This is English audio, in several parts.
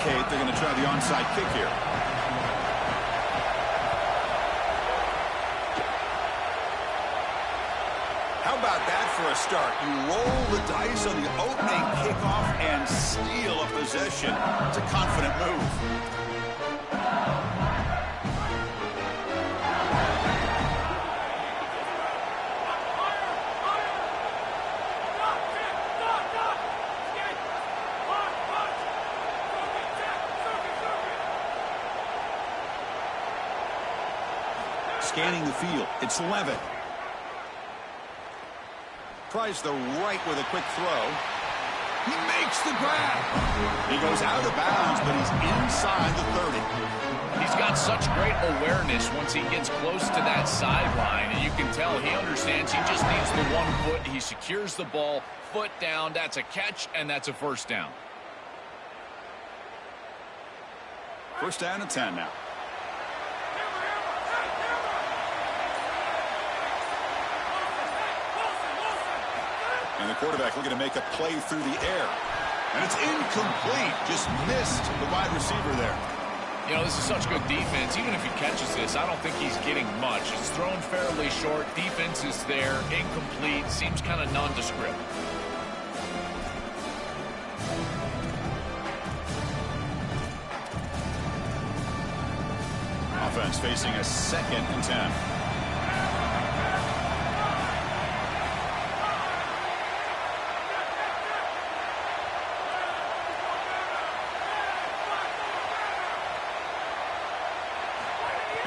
Kate, they're going to try the onside kick here. How about that for a start? You roll the dice on the opening kickoff and steal a possession. It's a confident move. Scanning the field. It's Levitt. Tries the right with a quick throw. He makes the grab. He goes out of bounds, but he's inside the 30. He's got such great awareness once he gets close to that sideline, and you can tell he understands he just needs the 1 foot. He secures the ball, foot down. That's a catch, and that's a first down. First down and 10 now. And the quarterback looking to make a play through the air. And it's incomplete. Just missed the wide receiver there. You know, this is such good defense. Even if he catches this, I don't think he's getting much. It's thrown fairly short. Defense is there. Incomplete. Seems kind of nondescript. Offense facing a 2nd and 10.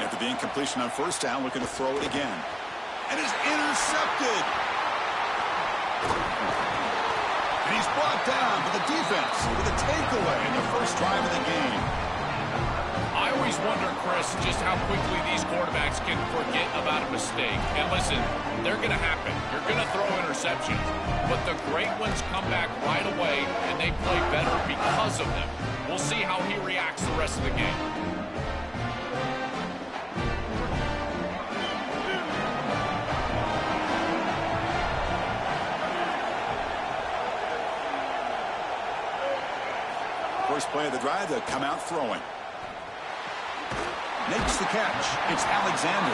After the incompletion on first down, looking to throw it again. And is intercepted. And he's brought down by the defense with a takeaway in the first drive of the game. I always wonder, Chris, just how quickly these quarterbacks can forget about a mistake. And listen, they're going to happen. You're going to throw interceptions. But the great ones come back right away, and they play better because of them. We'll see how he reacts the rest of the game. First play of the drive, they'll come out throwing. Makes the catch. It's Alexander.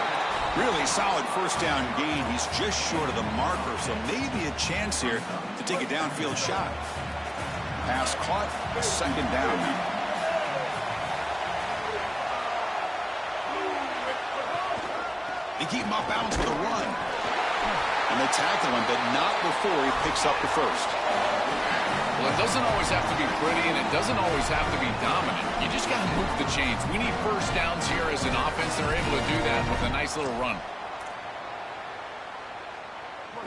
Really solid first down gain. He's just short of the marker, so maybe a chance here to take a downfield shot. Pass caught. 2nd down now. They keep him off balance with a run. And they tackle him, but not before he picks up the first. Well, it doesn't always have to be pretty, and it doesn't always have to be dominant. You just got to move the chains. We need first downs here as an offense. They're able to do that with a nice little run.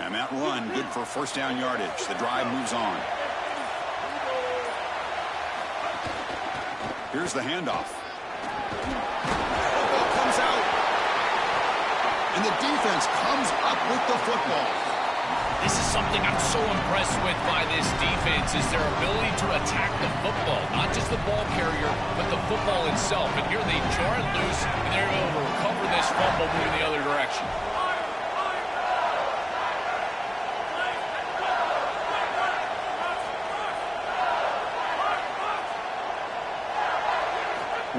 And that run, good for first down yardage. The drive moves on. Here's the handoff. Football comes out. And the defense comes up with the football. This is something I'm so impressed with by this defense is their ability to attack the football. Not just the ball carrier, but the football itself. And here they jar it loose, and they're able to recover this fumble moving the other direction.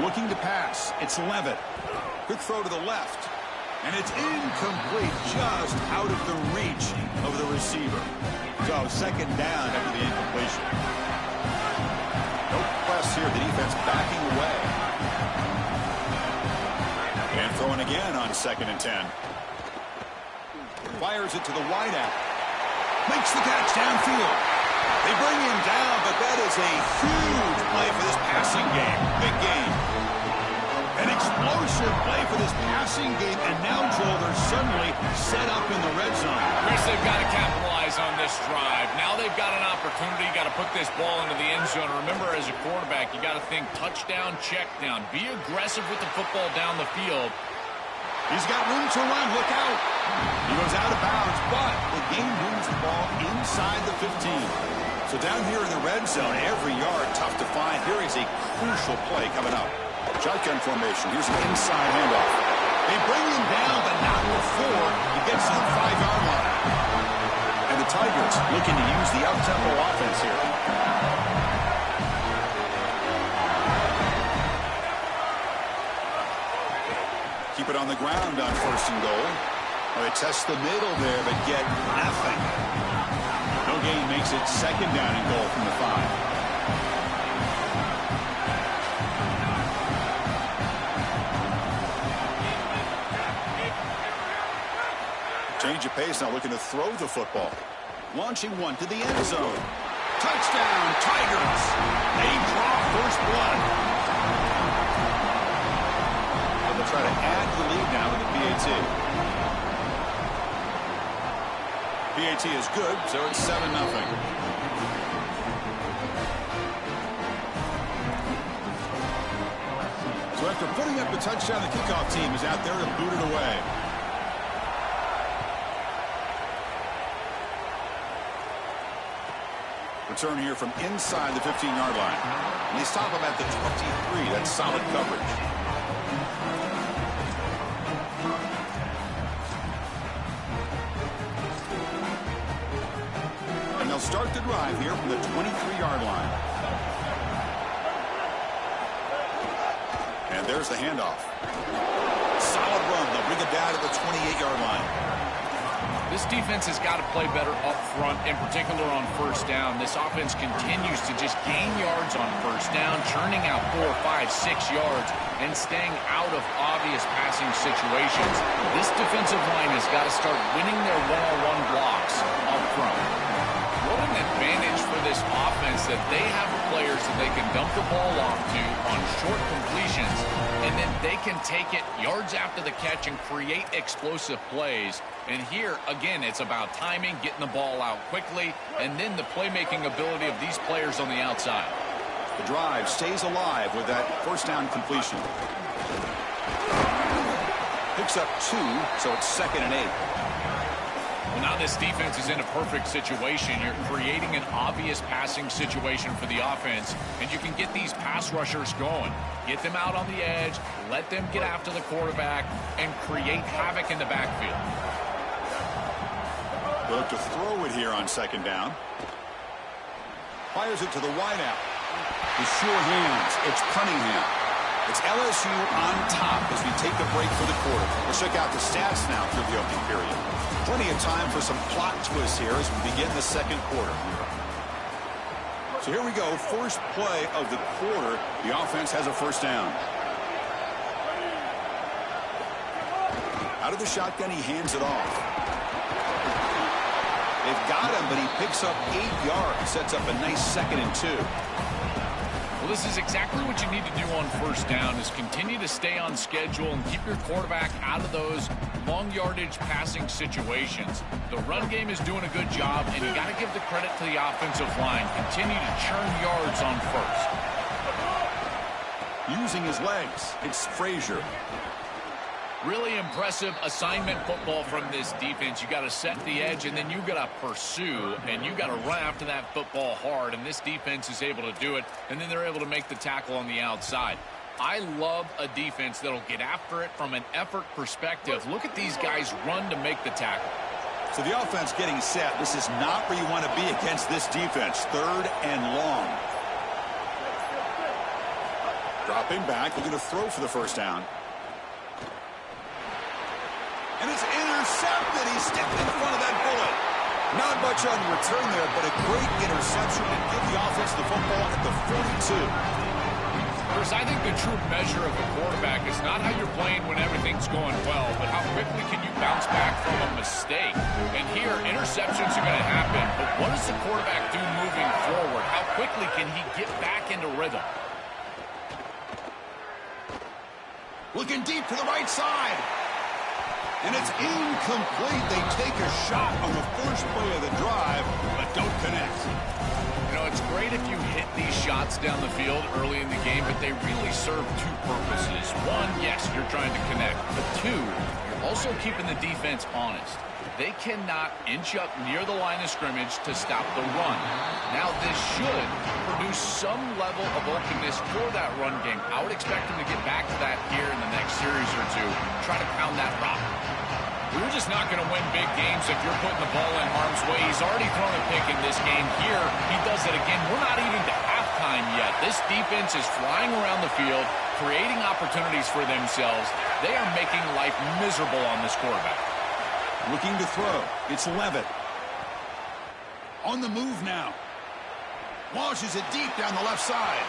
Looking to pass. It's Levitt. Quick throw to the left. And it's incomplete, just out of the reach of the receiver. So 2nd down after the incompletion. No press here. The defense backing away. And throwing again on 2nd and 10. Fires it to the wideout. Makes the catch downfield. They bring him down, but that is a huge play for this passing game. Big game. An explosive play for this passing game, and now, Joel, they're suddenly set up in the red zone. Chris, they've got to capitalize on this drive. Now they've got an opportunity. You got to put this ball into the end zone. Remember, as a quarterback, you got to think touchdown, check down. Be aggressive with the football down the field. He's got room to run. Look out. He goes out of bounds, but the game moves the ball inside the 15. So down here in the red zone, every yard tough to find. Here is a crucial play coming up. Shotgun formation. Here's an inside handoff. They bring him down, but not before he gets to the 5-yard line. And the Tigers looking to use the up-tempo offense here. keep it on the ground on 1st and goal. Well, they test the middle there, but get nothing. No gain makes it 2nd down and goal from the 5. Change of pace, now looking to throw the football. Launching one to the end zone. Touchdown, Tigers! They draw first blood. And they'll try to add the lead now with the PAT. PAT is good, so it's 7-0. So after putting up the touchdown, the kickoff team is out there to boot it away. Return here from inside the 15-yard line. And they stop him at the 23. That's solid coverage. And they'll start the drive here from the 23-yard line. And there's the handoff. Solid run. They'll bring it down to the 28-yard line. This defense has got to play better up front, in particular on 1st down. This offense continues to just gain yards on 1st down, churning out 4, 5, 6 yards, and staying out of obvious passing situations. This defensive line has got to start winning their one-on-one blocks up front. What an advantage for this offense that they have players that they can dump the ball off to on short completions, and then they can take it yards after the catch and create explosive plays. And here, again, it's about timing, getting the ball out quickly, and then the playmaking ability of these players on the outside. The drive stays alive with that 1st down completion. Picks up 2, so it's 2nd and 8. Well, now this defense is in a perfect situation. You're creating an obvious passing situation for the offense, and you can get these pass rushers going. Get them out on the edge, let them get after the quarterback, and create havoc in the backfield. They'll look to throw it here on 2nd down. Fires it to the wideout. With sure hands, it's Cunningham. It's LSU on top as we take a break for the quarter. We'll check out the stats now through the opening period. Plenty of time for some plot twists here as we begin the 2nd quarter. So here we go, first play of the quarter. The offense has a 1st down. Out of the shotgun, he hands it off. They've got him, but he picks up 8 yards, sets up a nice 2nd and 2. Well, this is exactly what you need to do on 1st down, is continue to stay on schedule and keep your quarterback out of those long yardage passing situations. The run game is doing a good job, and you got to give the credit to the offensive line. Continue to churn yards on 1st. Using his legs, it's Frazier. Really impressive assignment football from this defense. You got to set the edge, and then you got to pursue, and you got to run after that football hard, and this defense is able to do it, and then they're able to make the tackle on the outside. I love a defense that'll get after it from an effort perspective. Look at these guys run to make the tackle. So the offense getting set. This is not where you want to be against this defense. 3rd and long. Dropping back, looking to throw for the 1st down. And it's intercepted. He stepped in front of that bullet. Not much on the return there, but a great interception to give the offense the football at the 42. Chris, I think the true measure of a quarterback is not how you're playing when everything's going well, but how quickly can you bounce back from a mistake. And here, interceptions are going to happen, but what does the quarterback do moving forward? How quickly can he get back into rhythm? Looking deep to the right side. And it's incomplete. They take a shot on the first play of the drive, but don't connect. You know, it's great if you hit these shots down the field early in the game, but they really serve 2 purposes. One, yes, you're trying to connect. But 2, you're also keeping the defense honest. They cannot inch up near the line of scrimmage to stop the run. Now, this should produce some level of openness for that run game. I would expect them to get back to that here in the next series or 2. Try to pound that rock. We're just not going to win big games if you're putting the ball in harm's way. He's already thrown a pick in this game. Here, he does it again. We're not even to halftime line yet. This defense is flying around the field, creating opportunities for themselves. They are making life miserable on this quarterback. Looking to throw. It's Levitt. On the move now. Launches it deep down the left side.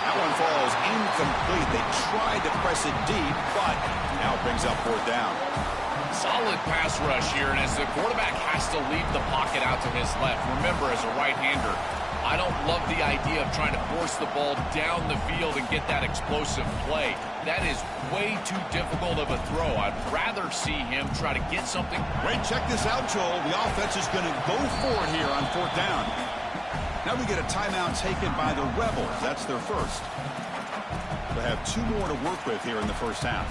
That one falls incomplete. They tried to press it deep, but now it brings up fourth down. Solid pass rush here, and as the quarterback has to leave the pocket out to his left, remember, as a right-hander, I don't love the idea of trying to force the ball down the field and get that explosive play. That is way too difficult of a throw. I'd rather see him try to get something. Wait, check this out, Joel. The offense is going to go for it here on fourth down. Now we get a timeout taken by the Rebels. That's their first. They have 2 more to work with here in the first half.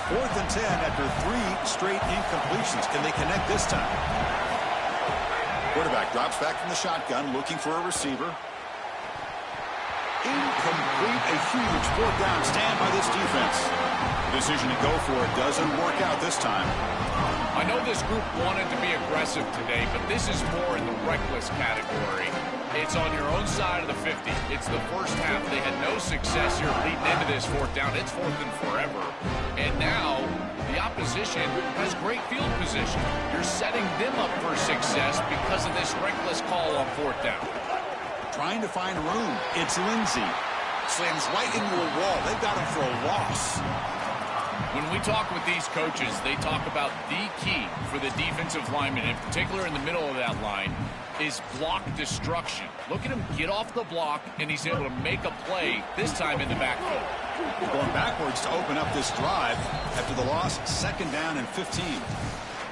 4th and 10 after 3 straight incompletions. Can they connect this time? Quarterback drops back from the shotgun, looking for a receiver. Incomplete. A huge 4th down stand by this defense. The decision to go for it doesn't work out this time. I know this group wanted to be aggressive today, but this is more in the reckless category. It's on your own side of the 50. It's the first half. They had no success here leading into this 4th down. It's 4th and forever. And now the opposition has great field position. You're setting them up for success because of this reckless call on 4th down. Trying to find room. It's Lindsey. Slams right into a wall. They've got him for a loss. When we talk with these coaches, they talk about the key for the defensive lineman, in particular in the middle of that line, is block destruction. Look at him get off the block, and he's able to make a play, this time in the backfield. Going backwards to open up this drive after the loss, 2nd down and 15.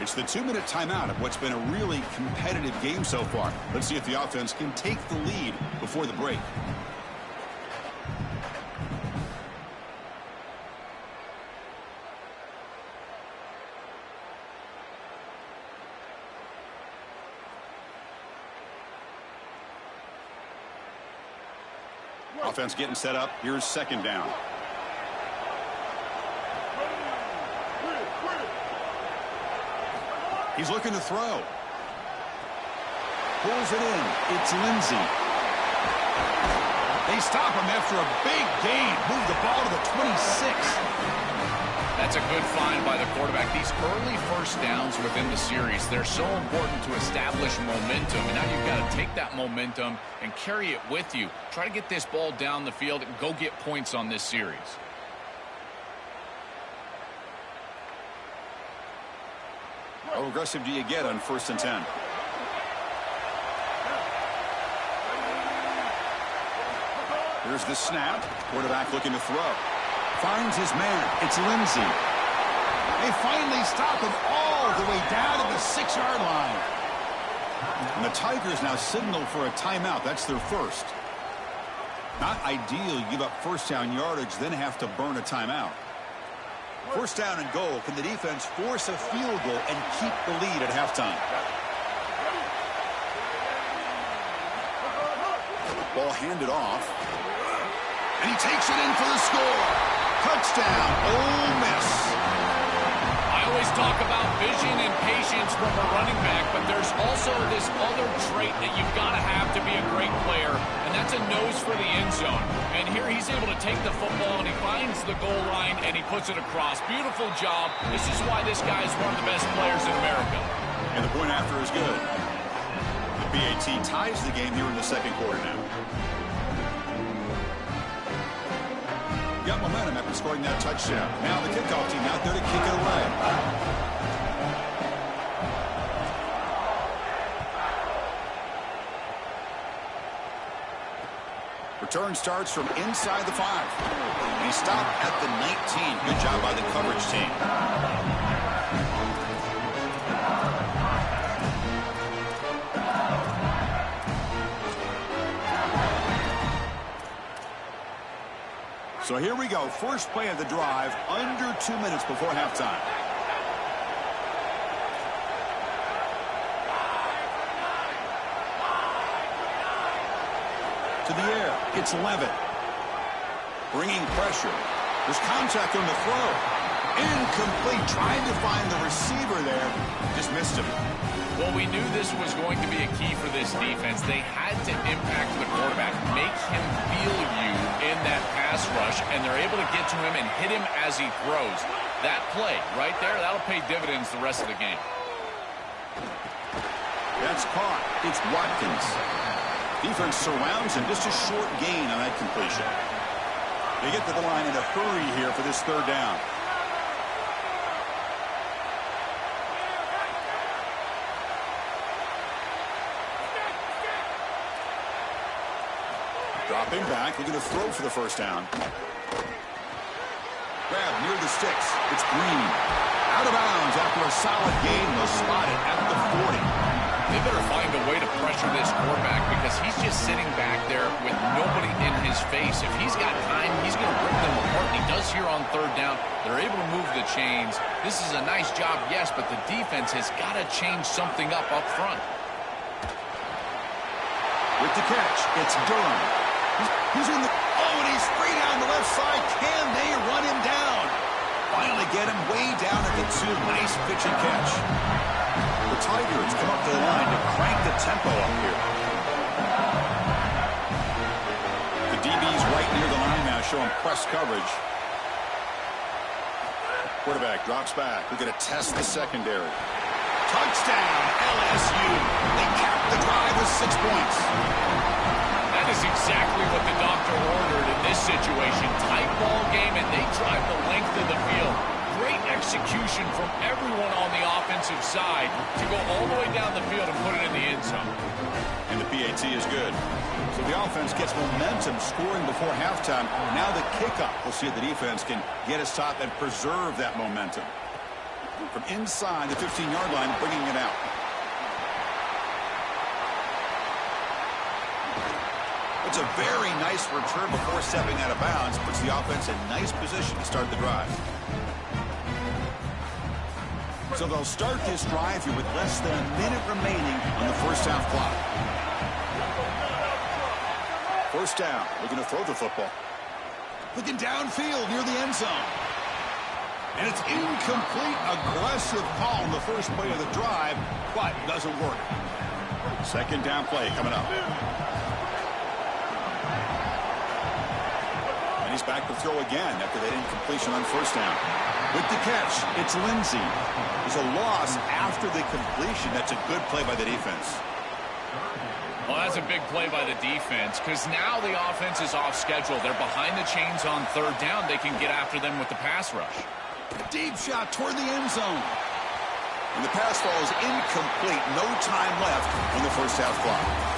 It's the 2-minute timeout of what's been a really competitive game so far. Let's see if the offense can take the lead before the break. Offense getting set up. Here's 2nd down. He's looking to throw. Pulls it in. It's Lindsey. They stop him after a big gain. Move the ball to the 26. That's a good find by the quarterback. These early first downs within the series, they're so important to establish momentum. And now you've got to take that momentum and carry it with you. Try to get this ball down the field and go get points on this series. How aggressive do you get on 1st and 10? Here's the snap. Quarterback looking to throw. Finds his man. It's Lindsey. They finally stop him all the way down to the 6-yard line. And the Tigers now signal for a timeout. That's their first. Not ideal. You give up 1st down yardage, then have to burn a timeout. 1st down and goal. Can the defense force a field goal and keep the lead at halftime? Ball handed off. And he takes it in for the score. Touchdown, Ole Miss. I always talk about vision and patience from a running back, but there's also this other trait that you've got to have to be a great player, and that's a nose for the end zone. And here he's able to take the football, and he finds the goal line, and he puts it across. Beautiful job. This is why this guy is one of the best players in America. And the point after is good. The BAT ties the game here in the 2nd quarter now. Got momentum after scoring that touchdown. Now the kickoff team out there to kick it away. Return starts from inside the 5. He stopped at the 19. Good job by the coverage team. So here we go. First play of the drive, under 2 minutes before halftime. To the air, it's Levitt. Bringing pressure. There's contact on the throw. Incomplete. Trying to find the receiver there. Just missed him. Well, we knew this was going to be a key for this defense. They had to impact the quarterback, make him feel you in that pass rush, and they're able to get to him and hit him as he throws. That play right there, that'll pay dividends the rest of the game. That's caught. It's Watkins. Defense surrounds him. Just a short gain on that completion. They get to the line in a hurry here for this third down. Dropping back, looking to throw for the first down. Grab near the sticks. It's Green. Out of bounds after a solid gain. They'll spot it at the 40. They better find a way to pressure this quarterback because he's just sitting back there with nobody in his face. If he's got time, he's going to rip them apart. And he does here on third down. They're able to move the chains. This is a nice job, yes, but the defense has got to change something up front. With the catch, it's Durham. He's in the... Oh, and he's free down the left side. Can they run him down? Finally get him way down at the 2. Nice pitch and catch. The Tigers come up to the line to crank the tempo up here. The DB's right near the line now, showing press coverage. Quarterback drops back. We're going to test the secondary. Touchdown, LSU. They cap the drive with 6 points. That is exactly what the doctor ordered in this situation. Tight ball game, and they drive the length of the field. Great execution from everyone on the offensive side to go all the way down the field and put it in the end zone. And the PAT is good. So the offense gets momentum scoring before halftime. Now the kickoff. We'll see if the defense can get a stop and preserve that momentum. From inside the 15-yard line, bringing it out. It's a very nice return before stepping out of bounds. Puts the offense in nice position to start the drive. So they'll start this drive here with less than a minute remaining on the first half clock. First down. Looking to throw the football. Looking downfield near the end zone. And it's incomplete. Aggressive call on the first play of the drive, but doesn't work. Second down play coming up. And he's back to throw again after that incompletion on first down. With the catch, it's Lindsey. There's a loss after the completion. That's a good play by the defense. Well, that's a big play by the defense because now the offense is off schedule. They're behind the chains on third down. They can get after them with the pass rush. Deep shot toward the end zone. And the pass ball is incomplete. No time left on the first half clock.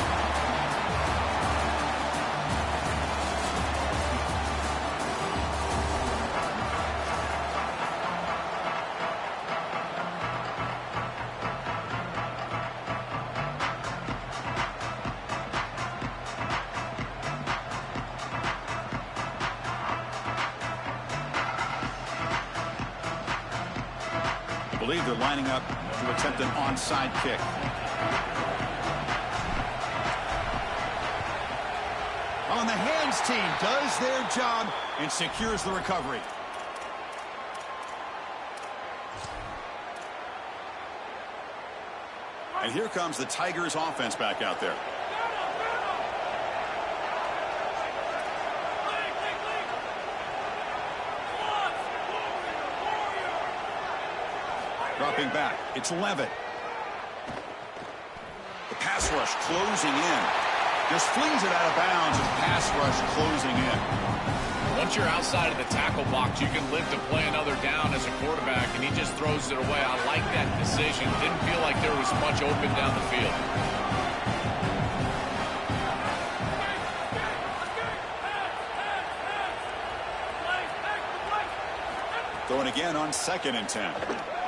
I believe they're lining up to attempt an onside kick. On the hands team does their job and secures the recovery. And here comes the Tigers offense back out there. Dropping back, it's Levitt. The pass rush closing in. Just flings it out of bounds and pass rush closing in. Once you're outside of the tackle box, you can live to play another down as a quarterback, and he just throws it away. I like that decision. Didn't feel like there was much open down the field. Throwing again on 2nd and 10.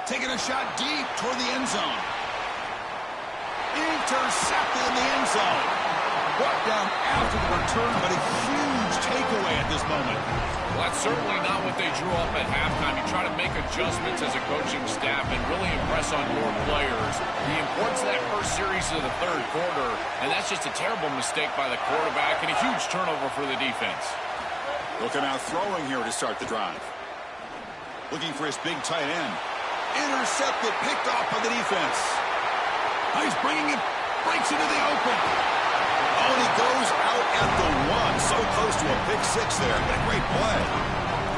Taking a shot deep toward the end zone. Intercepted in the end zone. Brought down after the return, but a huge takeaway at this moment. Well, that's certainly not what they drew up at halftime. You try to make adjustments as a coaching staff and really impress on your players. The importance of that first series of the third quarter, and that's just a terrible mistake by the quarterback and a huge turnover for the defense. Looking out throwing here to start the drive. Looking for his big tight end. Intercepted, picked off by the defense. Oh, he's bringing it, breaks into the open. Oh, and he goes out at the 1. So close to a pick 6 there. What a great play.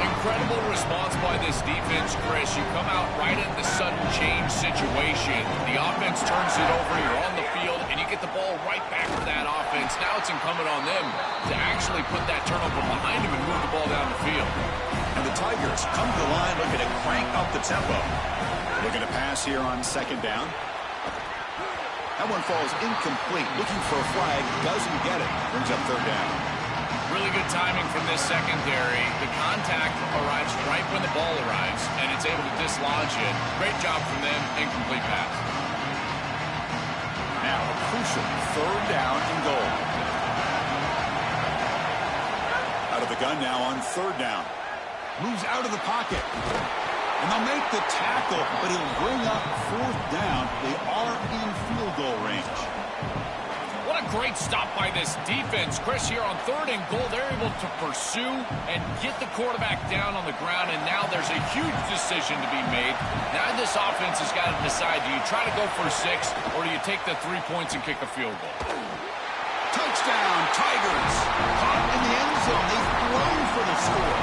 Incredible response by this defense, Chris. You come out right in the sudden change situation. The offense turns it over, you're on the field, and you get the ball right back to that offense. Now it's incumbent on them to actually put that turnover behind them and move the ball down the field. And the Tigers come to the line looking to crank up the tempo. Looking to pass here on 2nd down. That one falls incomplete. Looking for a flag, doesn't get it. Brings up 3rd down. Really good timing from this secondary. The contact arrives right when the ball arrives, and it's able to dislodge it. Great job from them. Incomplete pass. Now a crucial 3rd down and goal. Out of the gun now on 3rd down. Moves out of the pocket. And they'll make the tackle, but he'll bring up 4th down. They are in field goal range. What a great stop by this defense. Chris, here on 3rd and goal, they're able to pursue and get the quarterback down on the ground, and now there's a huge decision to be made. Now this offense has got to decide, do you try to go for 6, or do you take the 3 points and kick a field goal? Touchdown, Tigers. Caught in the end zone. They've thrown for the score.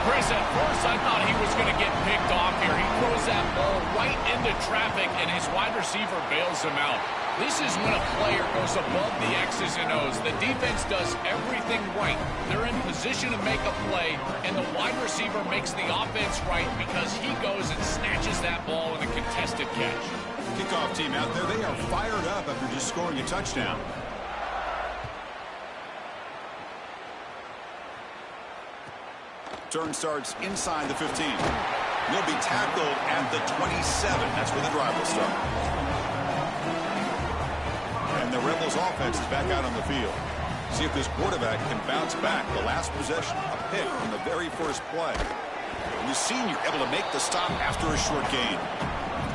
Chris, at first I thought he was going to get picked off here. He throws that ball right into traffic, and his wide receiver bails him out. This is when a player goes above the X's and O's. The defense does everything right. They're in position to make a play, and the wide receiver makes the offense right because he goes and snatches that ball in a contested catch. Kickoff team out there, they are fired up after just scoring a touchdown. Turn starts inside the 15. He'll be tackled at the 27. That's where the drive will start. And the Rebels offense is back out on the field. See if this quarterback can bounce back. The last possession, a pick from the very first play. And the senior able to make the stop after a short gain.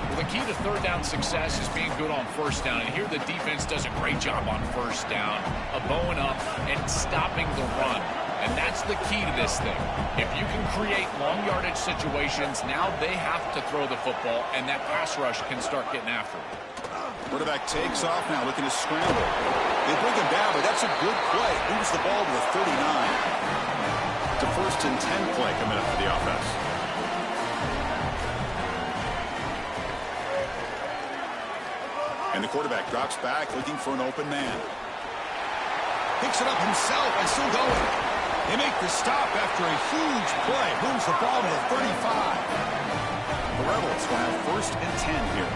Well, the key to 3rd down success is being good on 1st down. And here the defense does a great job on 1st down, bowing up and stopping the run. And that's the key to this thing. If you can create long yardage situations, now they have to throw the football, and that pass rush can start getting after it. Quarterback takes off now, looking to scramble. They bring him down, but that's a good play. Moves the ball to the 39. It's a 1st and 10 play coming up for the offense. And the quarterback drops back, looking for an open man. Picks it up himself and still going. They make the stop after a huge play. Moves the ball to the 35. The Rebels will have 1st and 10 here.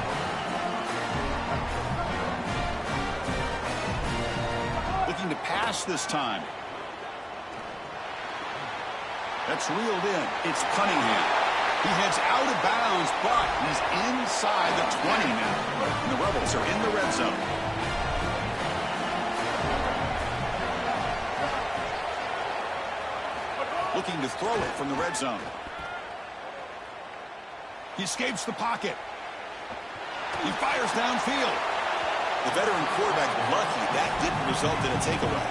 Looking to pass this time. That's reeled in. It's Cunningham. He heads out of bounds, but he's inside the 20 now. And the Rebels are in the red zone. Looking to throw it from the red zone. He escapes the pocket. He fires downfield. The veteran quarterback lucky that didn't result in a takeaway.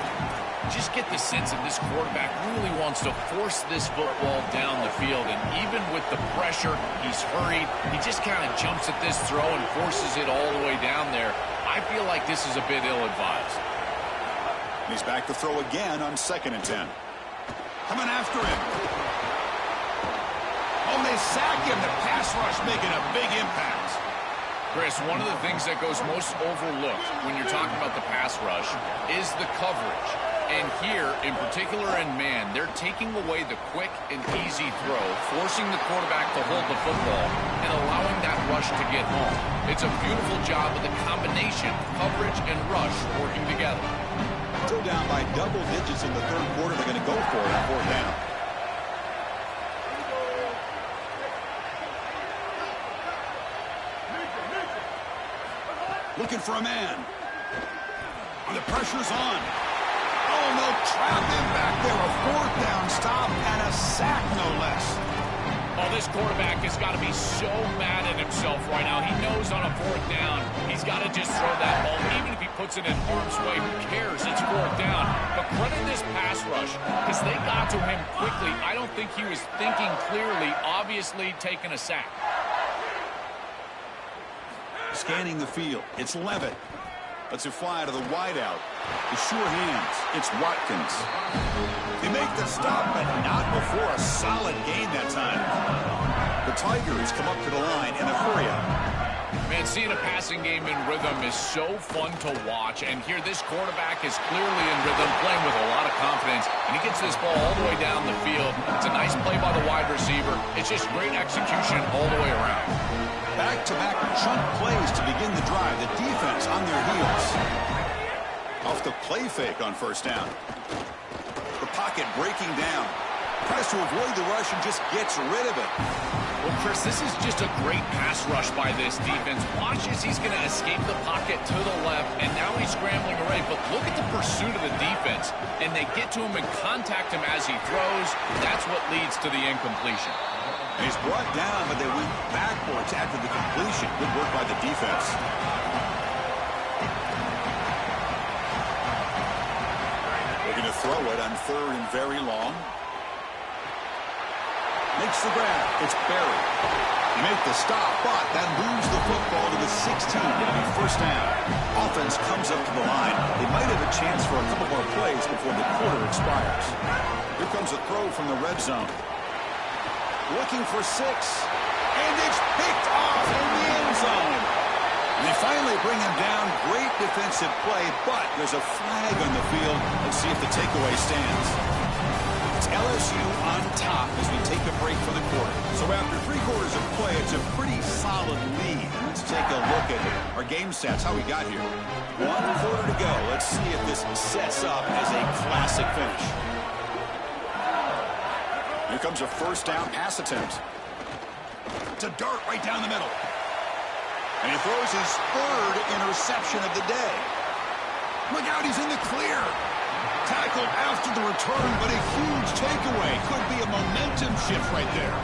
Just get the sense that this quarterback really wants to force this football down the field. And even with the pressure, he's hurried. He just kind of jumps at this throw and forces it all the way down there. I feel like this is a bit ill-advised. He's back to throw again on 2nd and 10. Coming after him. Oh, they sack him. The pass rush making a big impact. Chris, one of the things that goes most overlooked when you're talking about the pass rush is the coverage. And here, in particular in man, they're taking away the quick and easy throw, forcing the quarterback to hold the football and allowing that rush to get home. It's a beautiful job of the combination, coverage and rush working together. Still down by double digits in the 3rd quarter. They're going to go for it on 4th down. Looking for a man. And the pressure's on. Oh, no, trap him back there. A 4th down stop and a sack, no less. Oh, this quarterback has got to be so mad at himself right now. He knows on a 4th down, he's got to just throw that ball. Even if he puts it in harm's way, who cares? It's 4th down. But credit this pass rush because they got to him quickly. I don't think he was thinking clearly, obviously taking a sack. scanning the field. It's Levitt. Lets it fly to the wideout. The sure hands. It's Watkins. They make the stop, but not before a solid gain that time. The Tigers come up to the line in a hurry-up. Man, seeing a passing game in rhythm is so fun to watch. And here, this quarterback is clearly in rhythm, playing with a lot of confidence. And he gets this ball all the way down the field. It's a nice play by the wide receiver. It's just great execution all the way around. Back-to-back chunk plays to begin the drive. The defense on their heels. Off the play fake on first down. The pocket breaking down. Tries to avoid the rush and just gets rid of it. Well, Chris, this is just a great pass rush by this defense. Watch as he's going to escape the pocket to the left, and now he's scrambling away. But look at the pursuit of the defense. And they get to him and contact him as he throws. That's what leads to the incompletion. And he's brought down, but they went backwards after the completion. Good work by the defense. Looking to throw it on third and very long. Makes the grab. It's buried. They make the stop, but that moves the football to the 16. It'll be first down. Offense comes up to the line. They might have a chance for a couple more plays before the quarter expires. Here comes a throw from the red zone. Looking for 6. And it's picked off in the end zone. And they finally bring him down. Great defensive play, but there's a flag on the field. Let's see if the takeaway stands. It's LSU on top as we take a break for the quarter. So after 3 quarters of play, it's a pretty solid lead. Let's take a look at our game stats, how we got here. 1 quarter to go. Let's see if this sets up as a classic finish. Here comes a first down pass attempt. It's a dart right down the middle. And he throws his 3rd interception of the day. Look out, he's in the clear. Tackled after the return, but a huge takeaway. Could be a momentum shift right there.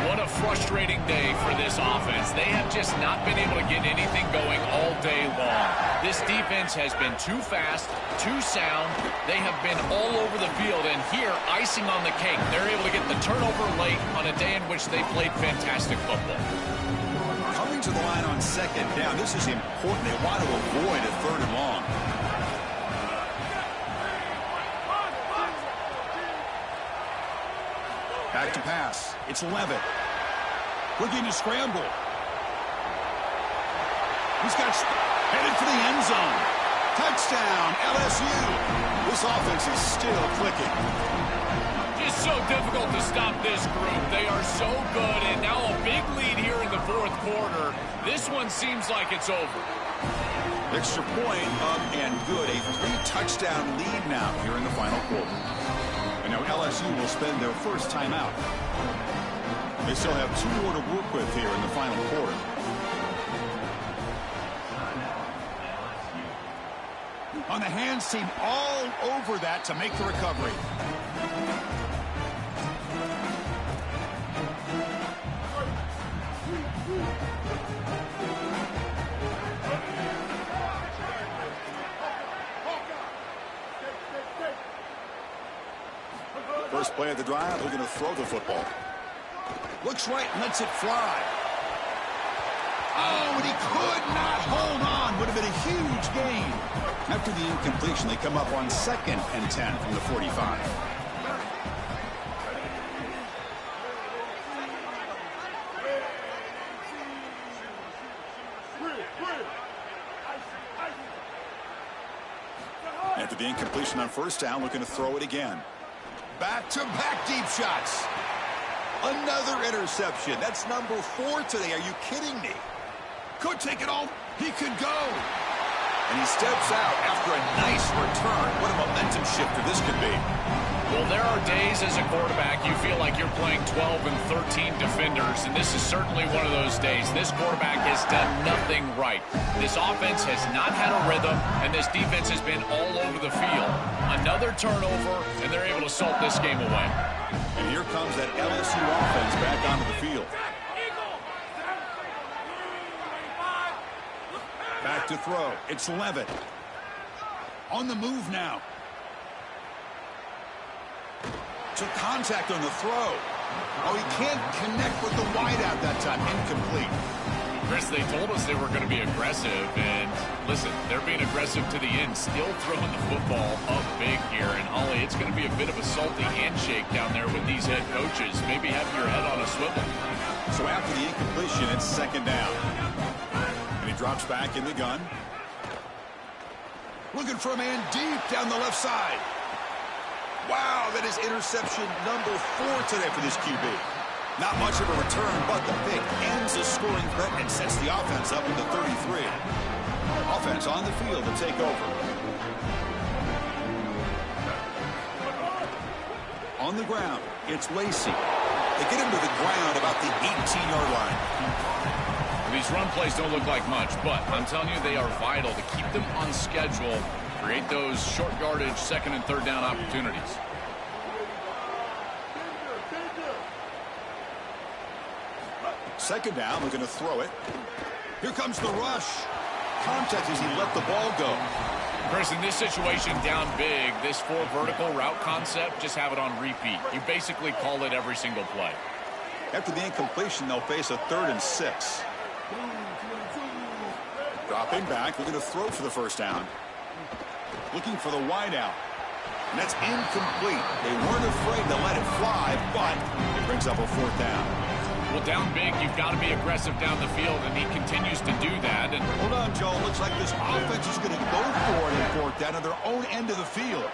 What a frustrating day for this offense. They have just not been able to get anything going all day long. This defense has been too fast, too sound. They have been all over the field, and here, icing on the cake. They're able to get the turnover late on a day in which they played fantastic football. Coming to the line on second down, this is important. They want to avoid a 3rd and long. Back to pass. It's Levitt. Looking to scramble. He's got headed for the end zone. Touchdown, LSU. This offense is still clicking. Just so difficult to stop this group. They are so good, and now a big lead here in the 4th quarter. This one seems like it's over. Extra point up and good. A 3-touchdown lead now here in the final quarter. And now LSU will spend their first timeout. They still have 2 more to work with here in the final quarter. On the hands team, all over that to make the recovery. First play of the drive, they're going to throw the football. Looks right, lets it fly. Oh, and he could not hold on. Would have been a huge gain. After the incompletion, they come up on 2nd and 10 from the 45. After the incompletion on first down, looking to throw it again. Back-to-back deep shots. Another interception. That's number 4 today. Are you kidding me? Could take it home. He could go. And he steps out after a nice return. What a momentum shifter this could be. Well, there are days as a quarterback you feel like you're playing 12 and 13 defenders, and this is certainly one of those days. This quarterback has done nothing right. This offense has not had a rhythm, and this defense has been all over the field. Another turnover, and they're able to salt this game away. And here comes that LSU offense back onto the field. Back to throw. It's Levitt. On the move now. Took contact on the throw. Oh, he can't connect with the wideout that time. Incomplete. Chris, they told us they were going to be aggressive, and listen, they're being aggressive to the end, still throwing the football up big here. And, Holly, it's going to be a bit of a salty handshake down there with these head coaches. Maybe have your head on a swivel. So after the incompletion, it's second down. And he drops back in the gun. Looking for a man deep down the left side. Wow, that is interception number 4 today for this QB. Not much of a return, but the pick ends a scoring threat and sets the offense up at the 33. Offense on the field to take over. On the ground, it's Lacey. They get him to the ground about the 18-yard line. These run plays don't look like much, but I'm telling you, they are vital to keep them on schedule, create those short yardage second and third down opportunities. Second down, looking to throw it. Here comes the rush. Contact as he let the ball go. Chris, in this situation, down big, this 4 vertical route concept, just have it on repeat. You basically call it every single play. After the incompletion, they'll face a 3rd and 6. Dropping back, looking to throw for the first down. Looking for the wide out. And that's incomplete. They weren't afraid to let it fly, but it brings up a 4th down. Well, down big, you've got to be aggressive down the field, and he continues to do that. And hold on, Joe. Looks like this offense is going to go for it and 4th down on their own end of the field.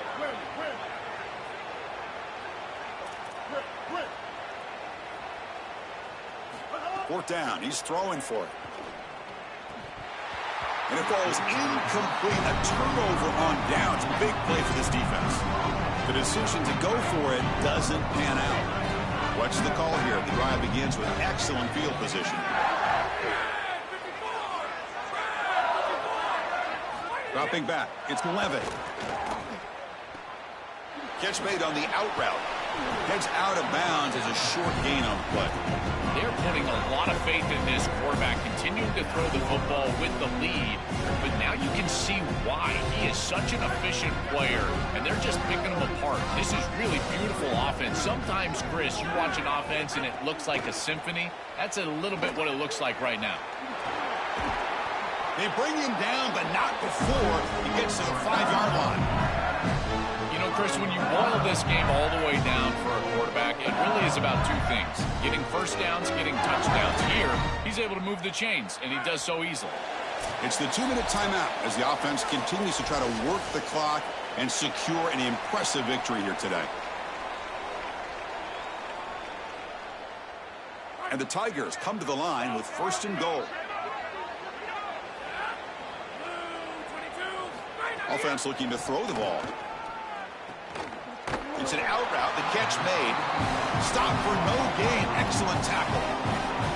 Fourth down. He's throwing for it. And it falls incomplete. A turnover on downs. Big play for this defense. The decision to go for it doesn't pan out. What's the call here? The drive begins with excellent field position. Dropping back. It's Levitt. Catch made on the out route. Heads out of bounds as a short gain on the play. They're putting a lot of faith in this quarterback, continuing to throw the football with the lead. But now you can see why. He is such an efficient player, and they're just picking him apart. This is really beautiful offense. Sometimes, Chris, you watch an offense and it looks like a symphony. That's a little bit what it looks like right now. They bring him down, but not before he gets to the 5-yard line. You know, Chris, when you boil this game all the way down for a quarterback, it really is about 2 things. Getting first downs, getting touchdowns. Here, he's able to move the chains, and he does so easily. It's the 2-minute timeout as the offense continues to try to work the clock and secure an impressive victory here today. And the Tigers come to the line with 1st and goal. Offense looking to throw the ball. It's an out route. The catch made. Stop for no gain. Excellent tackle.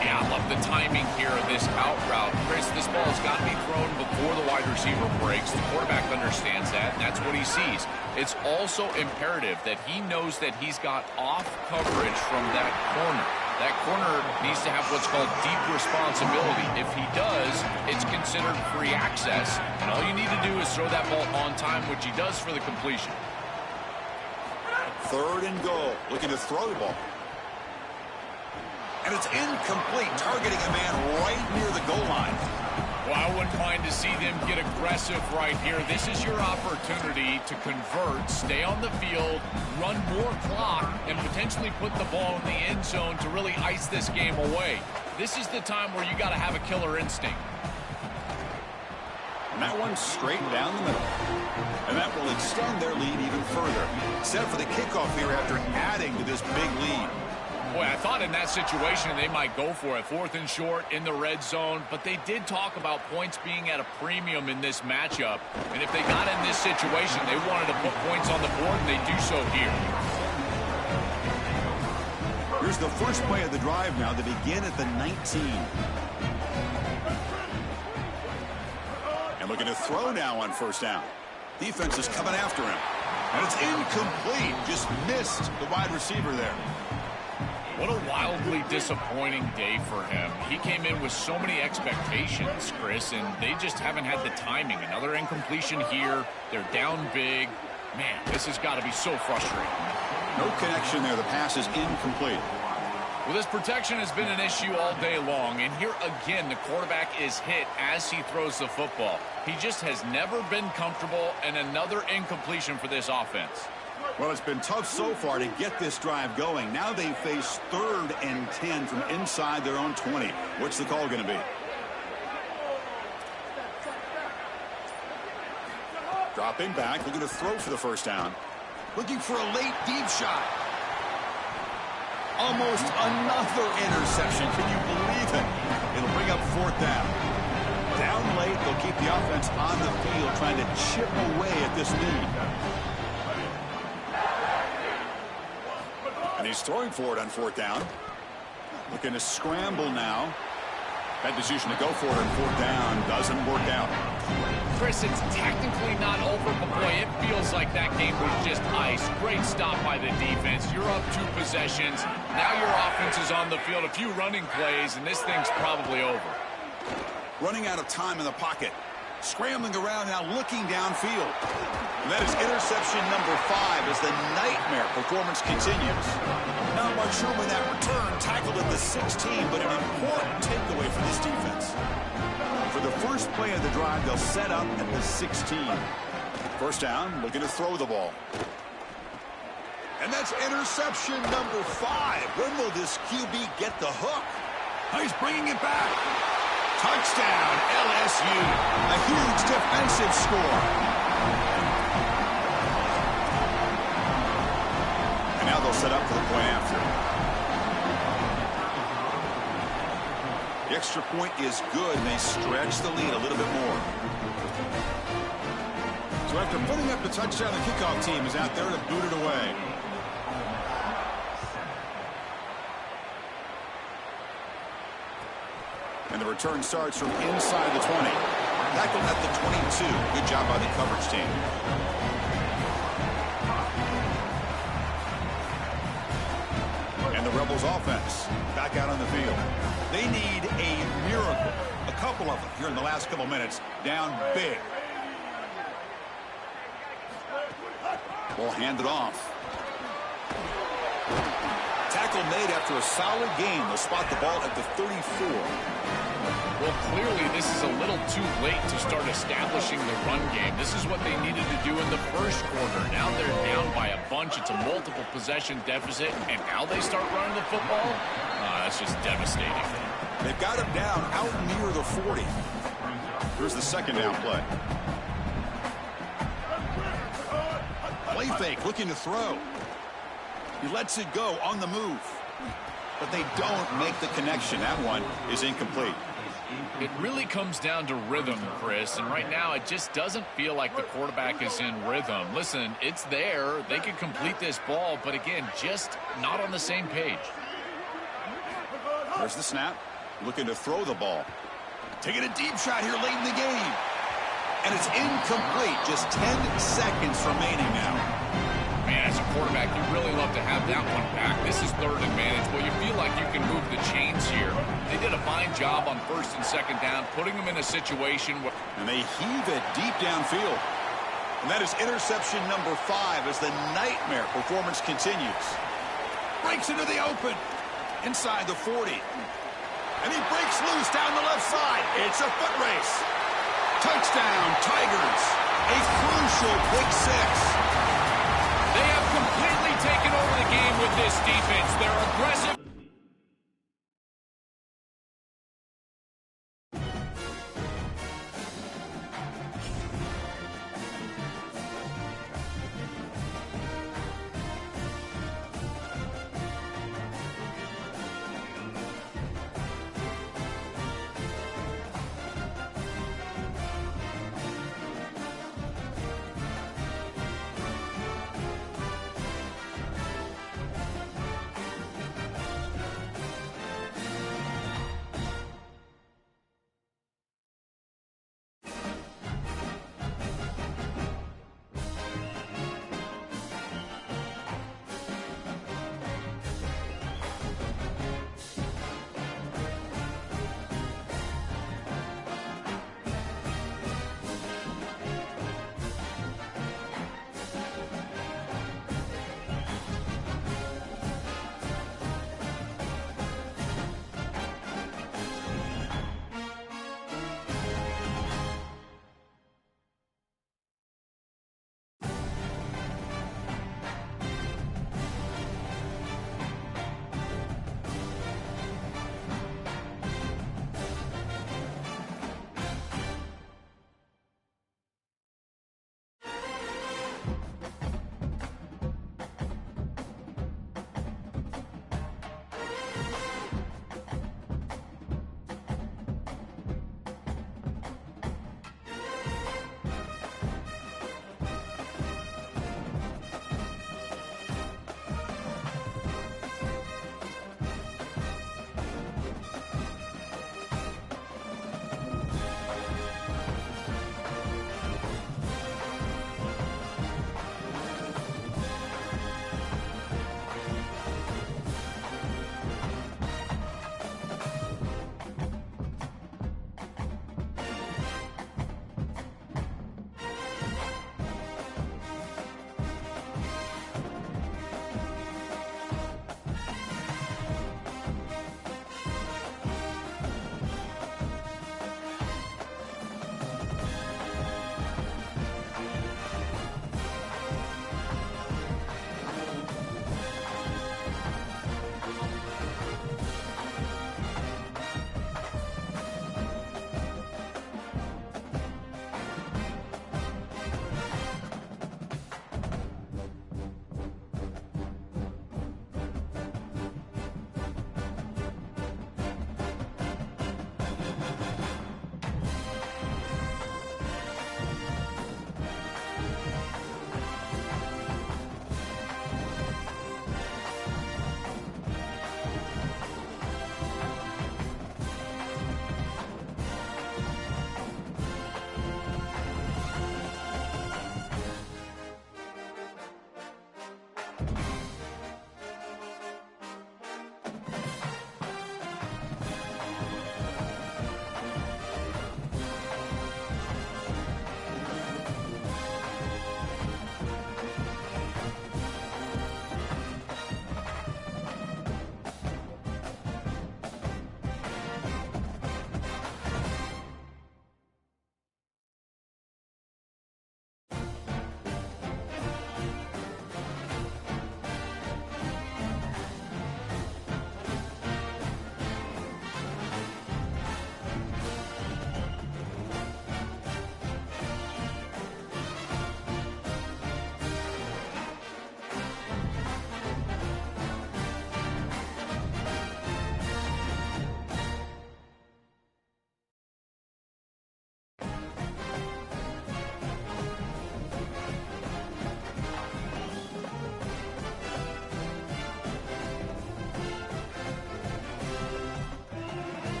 Yeah, I love the timing here of this out route. Chris, this ball's got to be thrown before the wide receiver breaks. The quarterback understands that, and that's what he sees. It's also imperative that he knows that he's got off coverage from that corner. That corner needs to have what's called deep responsibility. If he does, it's considered free access, and all you need to do is throw that ball on time, which he does for the completion. 3rd and goal. Looking to throw the ball. And it's incomplete, targeting a man right near the goal line. Well, I wouldn't mind to see them get aggressive right here. This is your opportunity to convert, stay on the field, run more clock, and potentially put the ball in the end zone to really ice this game away. This is the time where you got to have a killer instinct. And that one's straight down the middle. And that will extend their lead even further. Set for the kickoff here after adding to this big lead. Boy, I thought in that situation they might go for it. 4th and short in the red zone. But they did talk about points being at a premium in this matchup. And if they got in this situation, they wanted to put points on the board, and they do so here. Here's the first play of the drive now. They begin at the 19. And looking to throw now on 1st down. Defense is coming after him. And it's incomplete. Just missed the wide receiver there. What a wildly disappointing day for him. He came in with so many expectations, Chris, and they just haven't had the timing. Another incompletion here. They're down big. Man, this has got to be so frustrating. No connection there. The pass is incomplete. Well, this protection has been an issue all day long, and here again the quarterback is hit as he throws the football. He just has never been comfortable, and another incompletion for this offense. Well, it's been tough so far to get this drive going. Now they face 3rd and 10 from inside their own 20. What's the call going to be? Dropping back, looking to throw for the first down. Looking for a late deep shot. Almost another interception. Can you believe it? It'll bring up 4th down. Down late, they'll keep the offense on the field trying to chip away at this lead. And he's throwing for it on 4th down. Looking to scramble now. That decision to go for it on 4th down doesn't work out. Chris, it's technically not over, but boy, it feels like that game was just ice. Great stop by the defense. You're up 2 possessions. Now your offense is on the field. A few running plays, and this thing's probably over. Running out of time in the pocket. Scrambling around now, looking downfield. And that is interception number 5 as the nightmare performance continues. Not much room in that return, tackled at the 16, but an important takeaway for this defense. For the first play of the drive, they'll set up at the 16. First down, looking to throw the ball. And that's interception number 5. When will this QB get the hook? Oh, he's bringing it back. Touchdown, LSU. A huge defensive score. And now they'll set up for the point after. The extra point is good, and they stretch the lead a little bit more. So after putting up the touchdown, the kickoff team is out there to boot it away. And the return starts from inside the 20. Tackled at the 22. Good job by the coverage team. And the Rebels offense back out on the field. They need a miracle. A couple of them here in the last couple minutes. Down big. Ball handed off. Tackle made after a solid game. They'll spot the ball at the 34. Well, clearly this is a little too late to start establishing the run game. This is what they needed to do in the first quarter. Now they're down by a bunch. It's a multiple possession deficit, and now they start running the football? That's just devastating. They've got him down out near the 40. Here's the second down play. Play fake, looking to throw. He lets it go on the move. But they don't make the connection. That one is incomplete. It really comes down to rhythm, Chris, and right now it just doesn't feel like the quarterback is in rhythm. Listen, it's there. They can complete this ball, but again, just not on the same page. There's the snap. Looking to throw the ball. Taking a deep shot here late in the game. And it's incomplete. Just 10 seconds remaining now. Man, as a quarterback, you really love to have that one back. This is third and manageable. You feel like you can move the chains here. They did a fine job on first and second down, putting them in a situation where... And they heave it deep downfield. And that is interception number 5 as the nightmare performance continues. Breaks into the open. Inside the 40. And he breaks loose down the left side. It's a foot race. Touchdown, Tigers. A crucial pick 6. They have completely taken over the game with this defense. They're aggressive.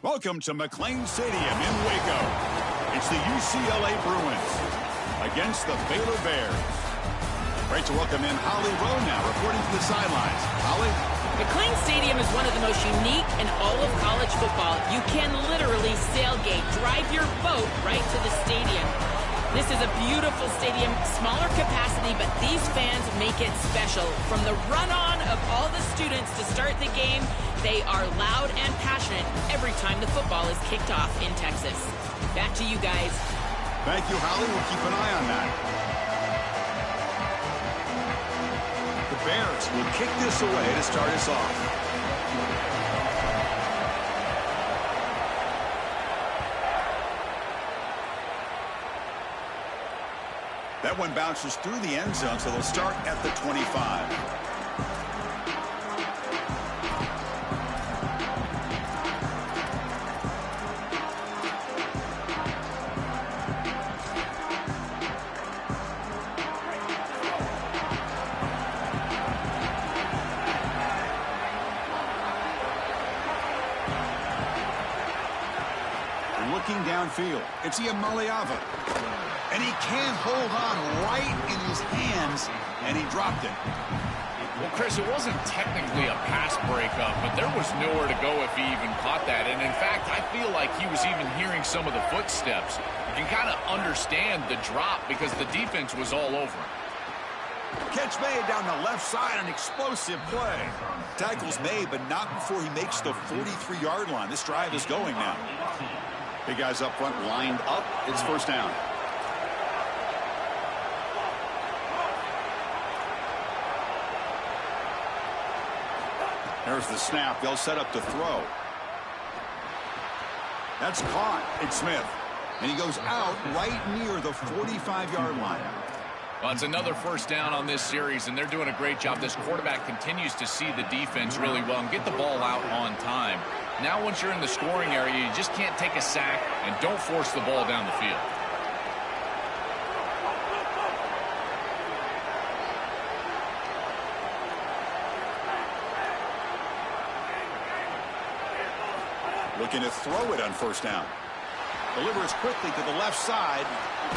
Welcome to McLean Stadium in Waco. It's the UCLA Bruins against the Baylor Bears. Great to welcome in Holly Rowe now, reporting from the sidelines. Holly? McLean Stadium is one of the most unique in all of college football. You can literally sailgate, drive your boat right to the stadium. This is a beautiful stadium, smaller capacity, but these fans make it special. From the run-on of all the students to start the game, they are loud and passionate every time the football is kicked off in Texas. Back to you guys. Thank you, Holly. We'll keep an eye on that. The Bears will kick this away to start us off. That one bounces through the end zone, so they'll start at the 25. Looking downfield, it's Iamaleava. And he can't hold on right in his hands, and he dropped it. Well, Chris, it wasn't technically a pass breakup, but there was nowhere to go if he even caught that. And, in fact, I feel like he was even hearing some of the footsteps. You can kind of understand the drop because the defense was all over him. Catch made down the left side, an explosive play. Tackle's made, but not before he makes the 43-yard line. This drive is going now. Big guys up front lined up. It's first down. There's the snap. They'll set up to throw. That's caught. It's Smith. And he goes out right near the 45-yard line. Well, it's another first down on this series, and they're doing a great job. This quarterback continues to see the defense really well and get the ball out on time. Now, once you're in the scoring area, you just can't take a sack and don't force the ball down the field. Looking to throw it on first down. Delivers quickly to the left side.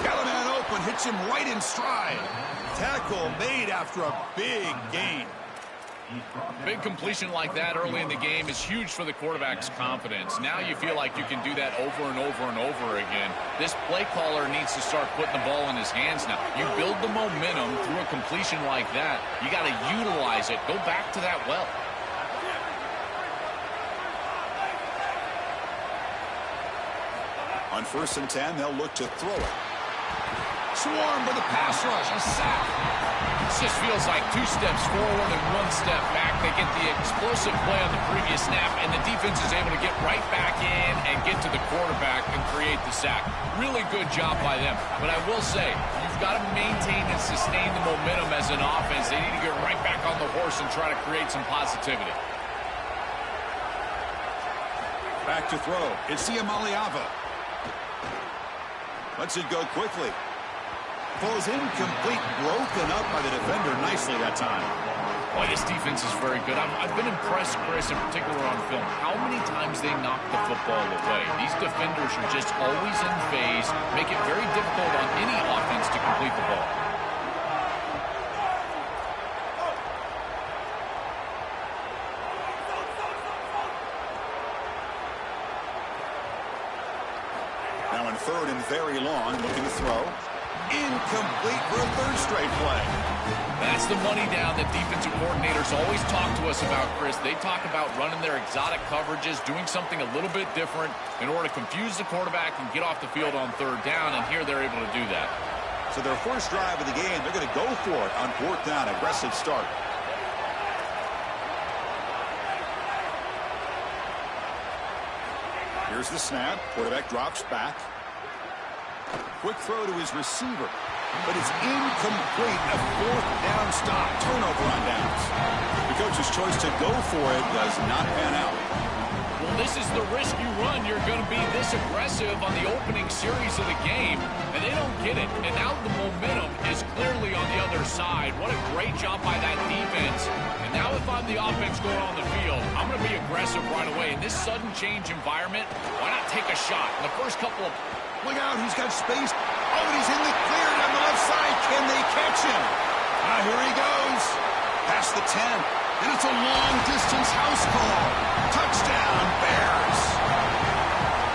Got a man open, hits him right in stride. Tackle made after a big gain. Big completion like that early in the game is huge for the quarterback's confidence. Now you feel like you can do that over and over and over again. This play caller needs to start putting the ball in his hands now. You build the momentum through a completion like that. You got to utilize it. Go back to that well. On 1st and 10, they'll look to throw it. Swarmed with a pass rush, a sack. This just feels like 2 steps forward and 1 step back. They get the explosive play on the previous snap, and the defense is able to get right back in and get to the quarterback and create the sack. Really good job by them. But I will say, you've got to maintain and sustain the momentum as an offense. They need to get right back on the horse and try to create some positivity. Back to throw. It's Iamaleava. Lets it go quickly. Falls incomplete, broken up by the defender nicely that time. Boy, this defense is very good. I've been impressed, Chris, in particular on film, how many times they knock the football away. These defenders are just always in phase, make it very difficult on any offense to complete the ball. Now in 3rd and very long, looking to throw. Incomplete for a 3rd straight play. That's the money down that defensive coordinators always talk to us about, Chris. They talk about running their exotic coverages, doing something a little bit different in order to confuse the quarterback and get off the field on 3rd down, and here they're able to do that. So their first drive of the game, they're going to go for it on 4th down. Aggressive start. Here's the snap. Quarterback drops back. Quick throw to his receiver. but it's incomplete. A fourth down stop. Turnover on downs. The coach's choice to go for it does not pan out. Well, this is the risk you run. You're going to be this aggressive on the opening series of the game, and they don't get it. And now the momentum is clearly on the other side. What a great job by that defense. And now if I'm the offense going on the field, I'm going to be aggressive right away. In this sudden change environment, why not take a shot? In the first couple of... Look out, he's got space. Oh, and he's in the clear down the left side. Can they catch him? Here he goes. Past the 10. And it's a long-distance house call. Touchdown, Bears.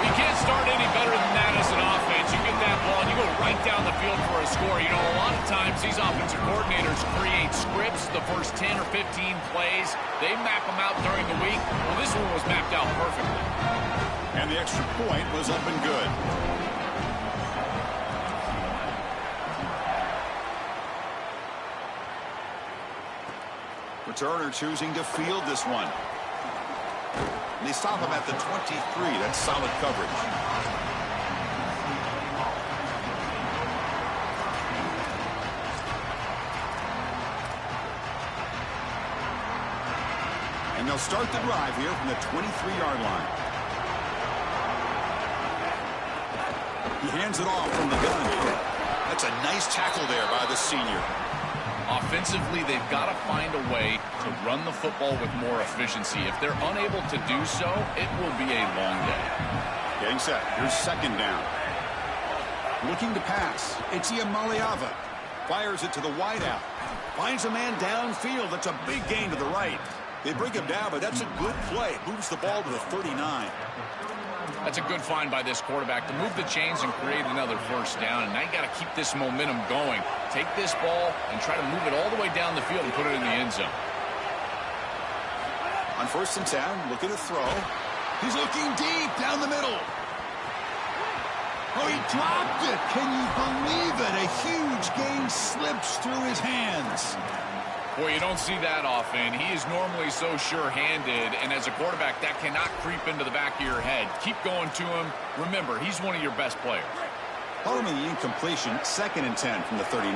You can't start any better than that as an offense. You get that ball, and you go right down the field for a score. You know, a lot of times these offensive coordinators create scripts the first 10 or 15 plays. They map them out during the week. Well, this one was mapped out perfectly. And the extra point was up and good. Returner choosing to field this one. And they stop him at the 23. That's solid coverage. And they'll start the drive here from the 23-yard line. He hands it off from the gun. That's a nice tackle there by the senior. Offensively, they've got to find a way to run the football with more efficiency. If they're unable to do so, it will be a long day. Getting set. Here's second down. Looking to pass. It's Maliava. Fires it to the wideout. Finds a man downfield. That's a big gain to the right. They bring him down, but that's a good play. Moves the ball to the 39. That's a good find by this quarterback to move the chains and create another first down. And now you got to keep this momentum going. Take this ball and try to move it all the way down the field and put it in the end zone. On 1st and 10, looking to throw. He's looking deep down the middle. Oh, he dropped it. Can you believe it? A huge gain slips through his hands. Boy, you don't see that often. He is normally so sure-handed, and as a quarterback, that cannot creep into the back of your head. Keep going to him. Remember, he's one of your best players. Following the incompletion, 2nd and 10 from the 39.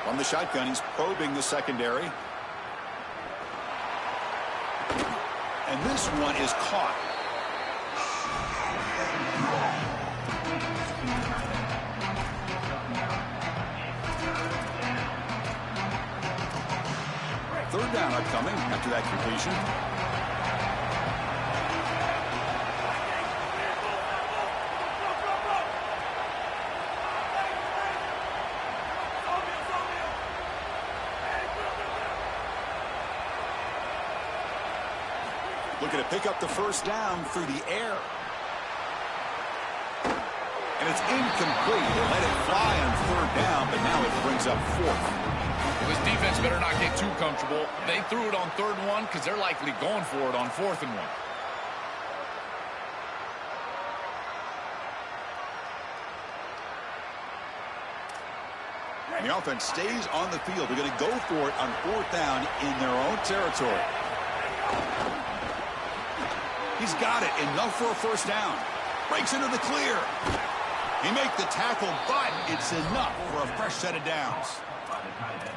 From the shotgun, he's probing the secondary. And this one is caught. Third down upcoming after that completion. Looking to pick up the first down through the air. And it's incomplete. They let it fly on 3rd down, but now it brings up 4th. Well, this defense better not get too comfortable. They threw it on 3rd and 1 because they're likely going for it on 4th and 1. And the offense stays on the field. They're going to go for it on 4th down in their own territory. He's got it. Enough for a first down. Breaks into the clear. He makes the tackle, but it's enough for a fresh set of downs.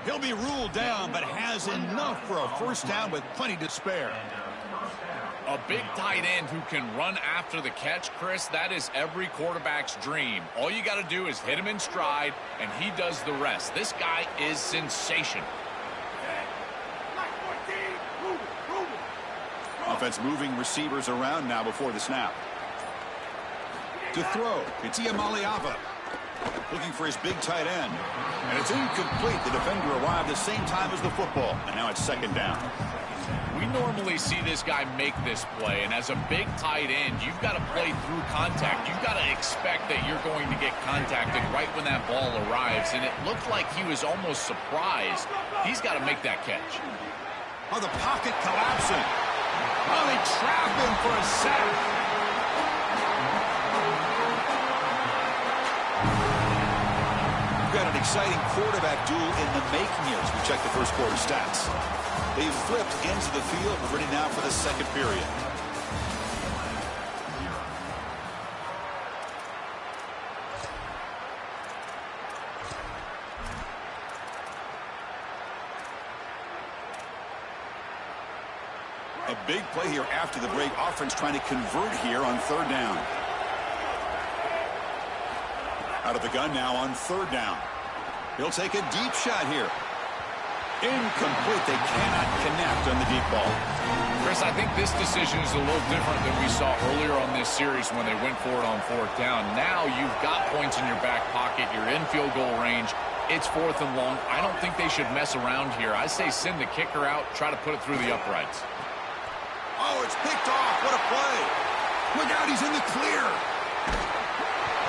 He'll be ruled down, but has enough for a first down with plenty to spare. A big tight end who can run after the catch, Chris, that is every quarterback's dream. All you got to do is hit him in stride, and he does the rest. This guy is sensational. Offense moving receivers around now before the snap. To throw, it's Maliava. Looking for his big tight end. And it's incomplete. The defender arrived the same time as the football. And now it's 2nd down. We normally see this guy make this play, and as a big tight end, you've got to play through contact. You've got to expect that you're going to get contacted right when that ball arrives, and it looked like he was almost surprised. He's got to make that catch. Oh, the pocket collapsing. Oh, they trap him for a sack. Got an exciting quarterback duel in the making here as we check the first quarter stats. They've flipped into the field. We're ready now for the second period. A big play here after the break. Offense trying to convert here on third down. Out of the gun now on third down. He'll take a deep shot here. Incomplete. They cannot connect on the deep ball. Chris, I think this decision is a little different than we saw earlier on this series when they went for it on fourth down. Now you've got points in your back pocket. You're in field goal range. It's fourth and long. I don't think they should mess around here. I say send the kicker out, try to put it through the uprights. Oh, it's picked off. What a play. Look out, he's in the clear.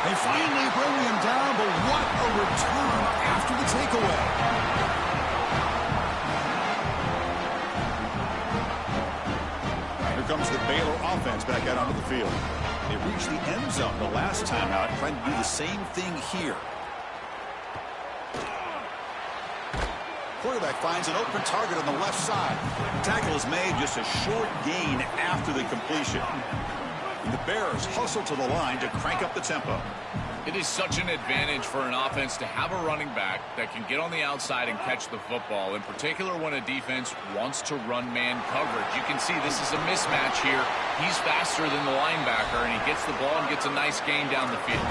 They finally bring him down, but what a return after the takeaway. Here comes the Baylor offense back out onto the field. They reached the end zone the last time out, trying to do the same thing here. Quarterback finds an open target on the left side. Tackle is made, just a short gain after the completion. And the Bears hustle to the line to crank up the tempo. It is such an advantage for an offense to have a running back that can get on the outside and catch the football, in particular when a defense wants to run man coverage. You can see this is a mismatch here. He's faster than the linebacker, and he gets the ball and gets a nice gain down the field.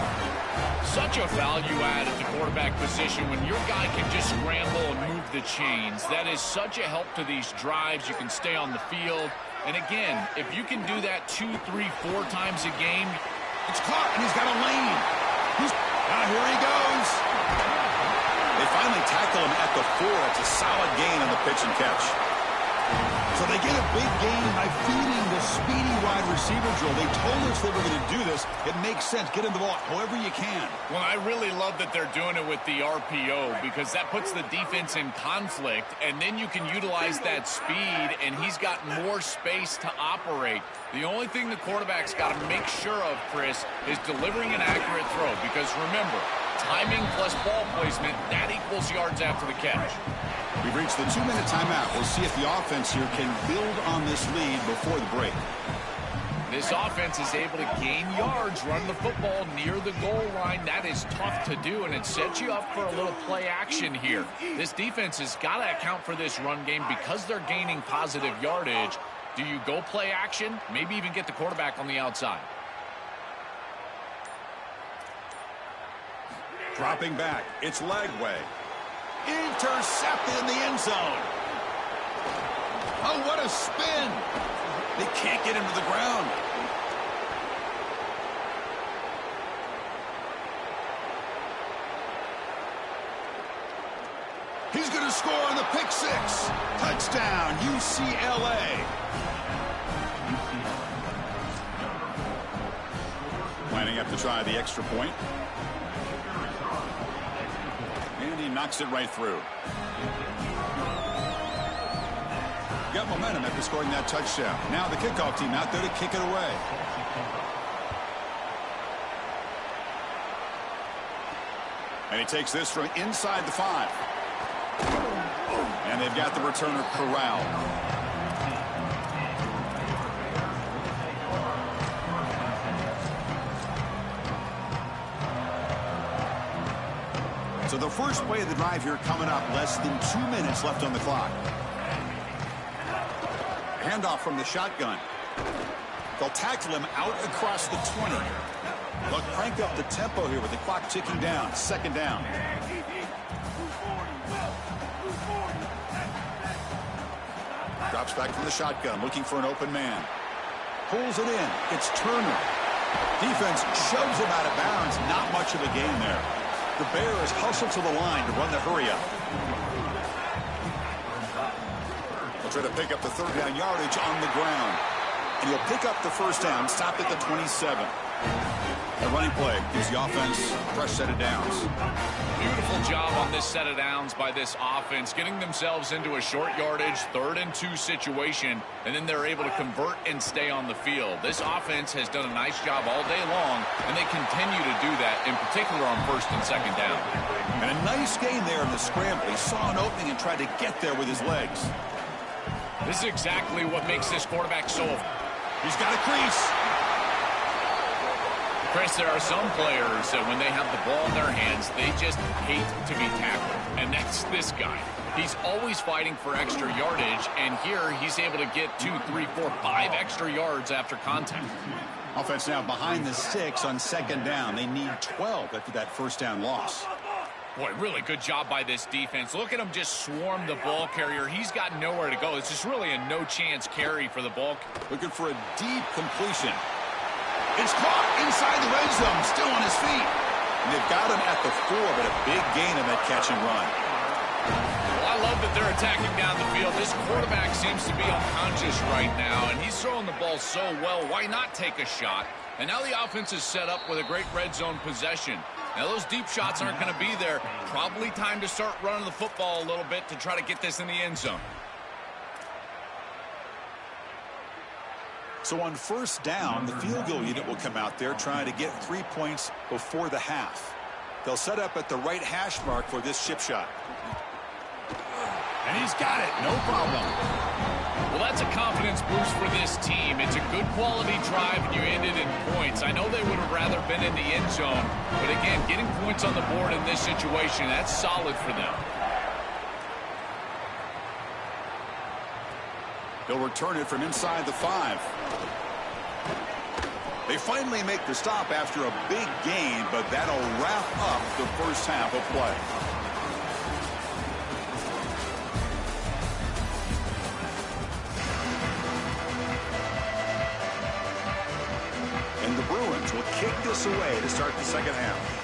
Such a value add at the quarterback position when your guy can just scramble and move the chains. That is such a help to these drives. You can stay on the field. And again, if you can do that 2, 3, 4 times a game. It's caught, and he's got a lane. Now here he goes. They finally tackle him at the 4. It's a solid gain on the pitch and catch. So they get a big gain by feeding the speedy wide receiver drill. They told us they were going to do this. It makes sense. Get him the ball however you can. Well, I really love that they're doing it with the RPO because that puts the defense in conflict, and then you can utilize that speed, and he's got more space to operate. The only thing the quarterback's got to make sure of, Chris, is delivering an accurate throw because, remember, timing plus ball placement, that equals yards after the catch. We've reached the 2-minute timeout. We'll see if the offense here can build on this lead before the break. This offense is able to gain yards, run the football near the goal line. That is tough to do, and it sets you up for a little play action here. This defense has got to account for this run game because they're gaining positive yardage. Do you go play action? Maybe even get the quarterback on the outside. Dropping back. It's Lagway. Intercepted in the end zone. Oh, what a spin. They can't get him to the ground. He's going to score on the pick 6. Touchdown, UCLA. Lining up to try the extra point. And he knocks it right through. Got momentum after scoring that touchdown. Now the kickoff team out there to kick it away. And he takes this from inside the 5. And they've got the returner corralled. So the first play of the drive here coming up. Less than 2 minutes left on the clock. Handoff from the shotgun. They'll tackle him out across the 20. They'll crank up the tempo here with the clock ticking down. Second down. Drops back from the shotgun, looking for an open man. Pulls it in. It's Turner. Defense shoves him out of bounds. Not much of a gain there. The Bears hustle to the line to run the hurry-up. They'll try to pick up the third down yardage on the ground. And he'll pick up the first down, stop at the 27. The running play gives the offense a fresh set of downs. Beautiful job on this set of downs by this offense, getting themselves into a short yardage, 3rd and 2 situation, and then they're able to convert and stay on the field. This offense has done a nice job all day long, and they continue to do that, in particular on 1st and 2nd down. And a nice gain there in the scramble. He saw an opening and tried to get there with his legs. This is exactly what makes this quarterback so... He's got a crease. Chris, there are some players that when they have the ball in their hands, they just hate to be tackled. And that's this guy. He's always fighting for extra yardage, and here he's able to get 2, 3, 4, 5 extra yards after contact. Offense now behind the 6 on second down. They need 12 after that first down loss. Boy, really good job by this defense. Look at him just swarm the ball carrier. He's got nowhere to go. It's just really a no-chance carry for the ball. Looking for a deep completion. It's caught inside the red zone, still on his feet. And they've got him at the 4, but a big gain on that catch and run. Well, I love that they're attacking down the field. This quarterback seems to be unconscious right now, and he's throwing the ball so well. Why not take a shot? And now the offense is set up with a great red zone possession. Now, those deep shots aren't going to be there. Probably time to start running the football a little bit to try to get this in the end zone. So on first down, the field goal unit will come out there trying to get 3 points before the half. They'll set up at the right hash mark for this chip shot. And he's got it. No problem. Well, that's a confidence boost for this team. It's a good quality drive, and you ended in points. I know they would have rather been in the end zone, but again, getting points on the board in this situation, that's solid for them. They'll return it from inside the 5. They finally make the stop after a big gain, but that'll wrap up the first half of play. And the Bruins will kick this away to start the second half.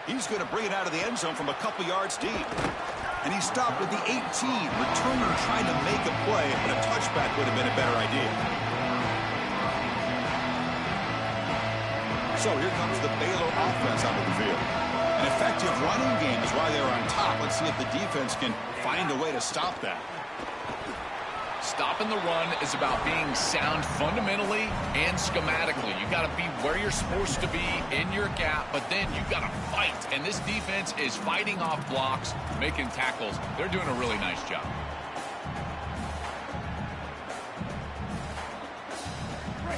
He's going to bring it out of the end zone from a couple yards deep. And he stopped at the 18. Returner trying to make a play, but a touchback would have been a better idea. So here comes the Baylor offense out of the field. An effective running game is why they're on top. Let's see if the defense can find a way to stop that. Stopping the run is about being sound fundamentally and schematically. You got to be where you're supposed to be in your gap, but then you got to fight. And this defense is fighting off blocks, making tackles. They're doing a really nice job.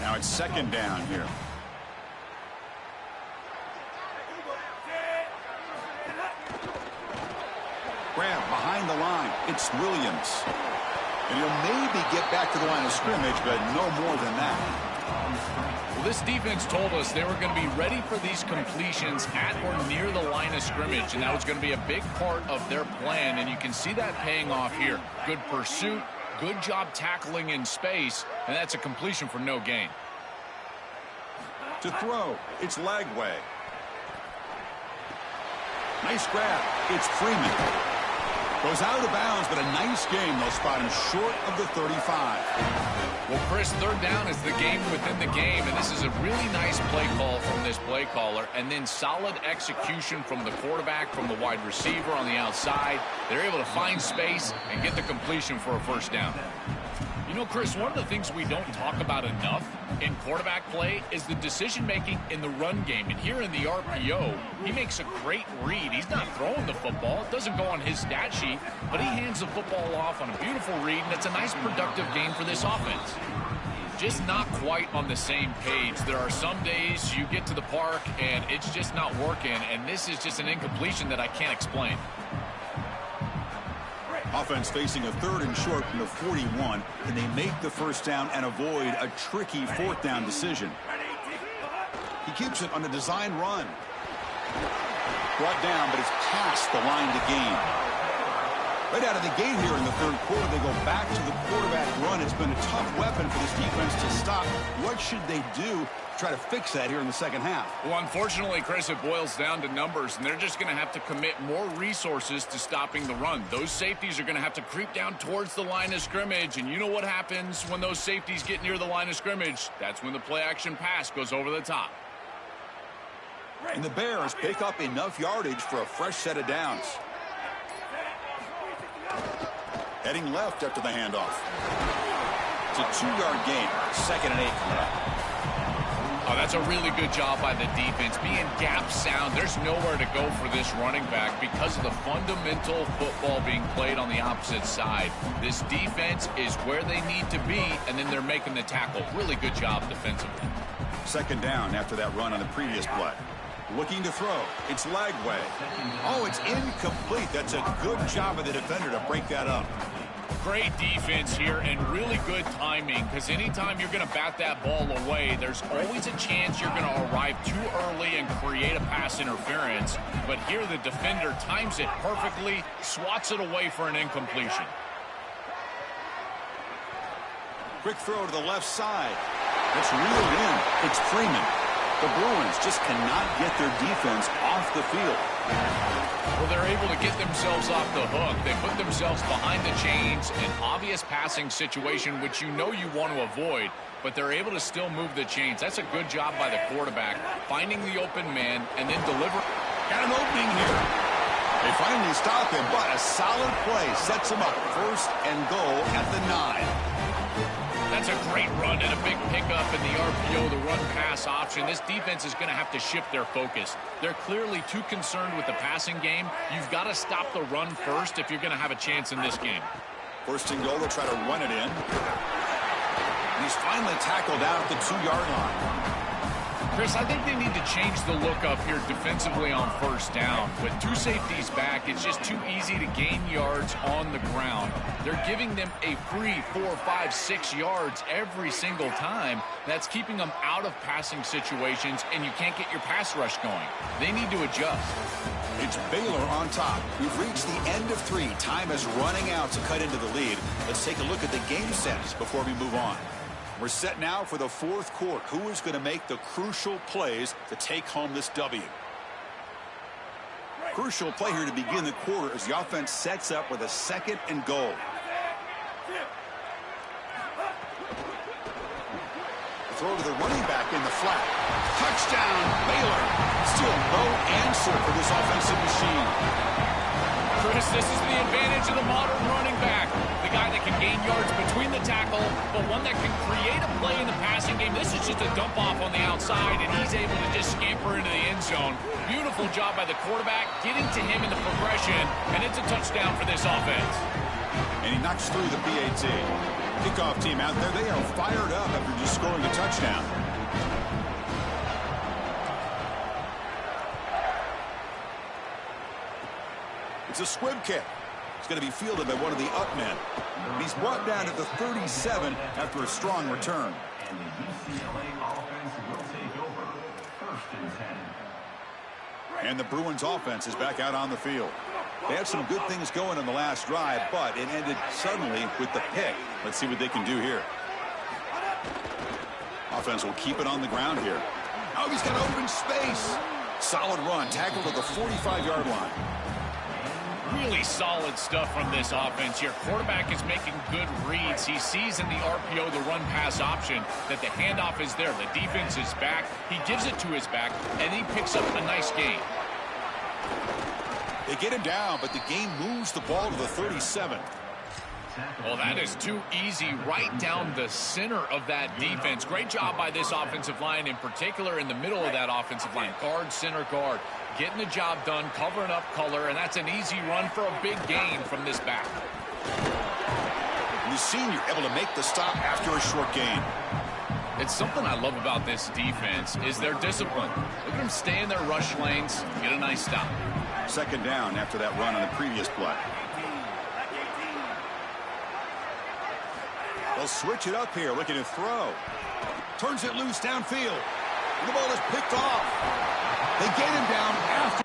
Now it's second down here. Graham behind the line. It's Williams. And he'll maybe get back to the line of scrimmage, but no more than that. Well, this defense told us they were going to be ready for these completions at or near the line of scrimmage, and that was going to be a big part of their plan, and you can see that paying off here. Good pursuit, good job tackling in space, and that's a completion for no gain. To throw, it's Lagway. Nice grab. It's Freeman. Goes out of bounds, but a nice game. They'll spot him short of the 35. Well, Chris, third down is the game within the game, and this is a really nice play call from this play caller, and then solid execution from the quarterback, from the wide receiver on the outside. They're able to find space and get the completion for a first down. You know, Chris, one of the things we don't talk about enough in quarterback play is the decision-making in the run game. And here in the RPO, he makes a great read. He's not throwing the football. It doesn't go on his stat sheet, but he hands the football off on a beautiful read, and it's a nice productive game for this offense. Just not quite on the same page. There are some days you get to the park, and it's just not working, and this is just an incompletion that I can't explain. Offense facing a third and short from the 41. Can they make the first down and avoid a tricky fourth down decision? He keeps it on a design run. Brought down, but it's past the line to gain. Right out of the gate here in the third quarter, they go back to the quarterback run. It's been a tough weapon for this defense to stop. What should they do to try to fix that here in the second half? Well, unfortunately, Chris, it boils down to numbers, and they're just going to have to commit more resources to stopping the run. Those safeties are going to have to creep down towards the line of scrimmage, and you know what happens when those safeties get near the line of scrimmage. That's when the play-action pass goes over the top. And the Bears pick up enough yardage for a fresh set of downs. Heading left after the handoff. It's a 2-yard gain. 2nd and 8 coming up. A Oh, that's a really good job by the defense. Being gap sound, there's nowhere to go for this running back because of the fundamental football being played on the opposite side. This defense is where they need to be, and then they're making the tackle. Really good job defensively. Second down after that run on the previous play. Looking to throw. It's Lagway. Oh, it's incomplete. That's a good job of the defender to break that up. Great defense here and really good timing, because anytime you're going to bat that ball away, there's always a chance you're going to arrive too early and create a pass interference. But here the defender times it perfectly, swats it away for an incompletion. Quick throw to the left side. It's reeled in. It's Freeman. The Bruins just cannot get their defense off the field. Well, they're able to get themselves off the hook. They put themselves behind the chains, an obvious passing situation, which you know you want to avoid, but they're able to still move the chains. That's a good job by the quarterback, finding the open man and then delivering. Got an opening here. They finally stop him, but a solid play sets him up. First and goal at the 9. That's a great run and a big pickup in the RPO, the run-pass option. This defense is going to have to shift their focus. They're clearly too concerned with the passing game. You've got to stop the run first if you're going to have a chance in this game. First and goal, they'll try to run it in. And he's finally tackled out at the 2-yard line. Chris, I think they need to change the look up here defensively on first down. With two safeties back, it's just too easy to gain yards on the ground. They're giving them a free 4, 5, 6 yards every single time. That's keeping them out of passing situations, and you can't get your pass rush going. They need to adjust. It's Baylor on top. We've reached the end of 3. Time is running out to cut into the lead. Let's take a look at the game sets before we move on. We're set now for the fourth quarter. Who is going to make the crucial plays to take home this W? Crucial play here to begin the quarter as the offense sets up with a second and goal. Throw to the running back in the flat. Touchdown, Baylor. Still no answer for this offensive machine. Chris, this is the advantage of the modern running back. The guy that can gain yards between the tackle, but one that can create a play in the passing game. This is just a dump off on the outside, and he's able to just scamper into the end zone. Beautiful job by the quarterback, getting to him in the progression, and it's a touchdown for this offense. And he knocks through the PAT. Kickoff team out there, they are fired up after just scoring a touchdown. It's a squib kick. It's going to be fielded by one of the up men. And he's brought down at the 37 after a strong return. And the UCLA offense will take over. First and 10. And the Bruins offense is back out on the field. They had some good things going in the last drive, but it ended suddenly with the pick. Let's see what they can do here. Offense will keep it on the ground here. Oh, he's got open space. Solid run, tackled at the 45-yard line. Really solid stuff from this offense here. Quarterback is making good reads. He sees in the RPO, the run-pass option, that the handoff is there. The defense is back. He gives it to his back, and he picks up a nice gain. They get him down, but the game moves the ball to the 37. Well, that is too easy right down the center of that defense. Great job by this offensive line, in particular in the middle of that offensive line. Guard, center, guard. Getting the job done, covering up color, and that's an easy run for a big gain from this back. The senior able to make the stop after a short gain. It's something I love about this defense is their discipline. Look at them stay in their rush lanes, get a nice stop. Second down after that run on the previous play. They'll switch it up here, looking to throw. Turns it loose downfield. And the ball is picked off. They get him down after.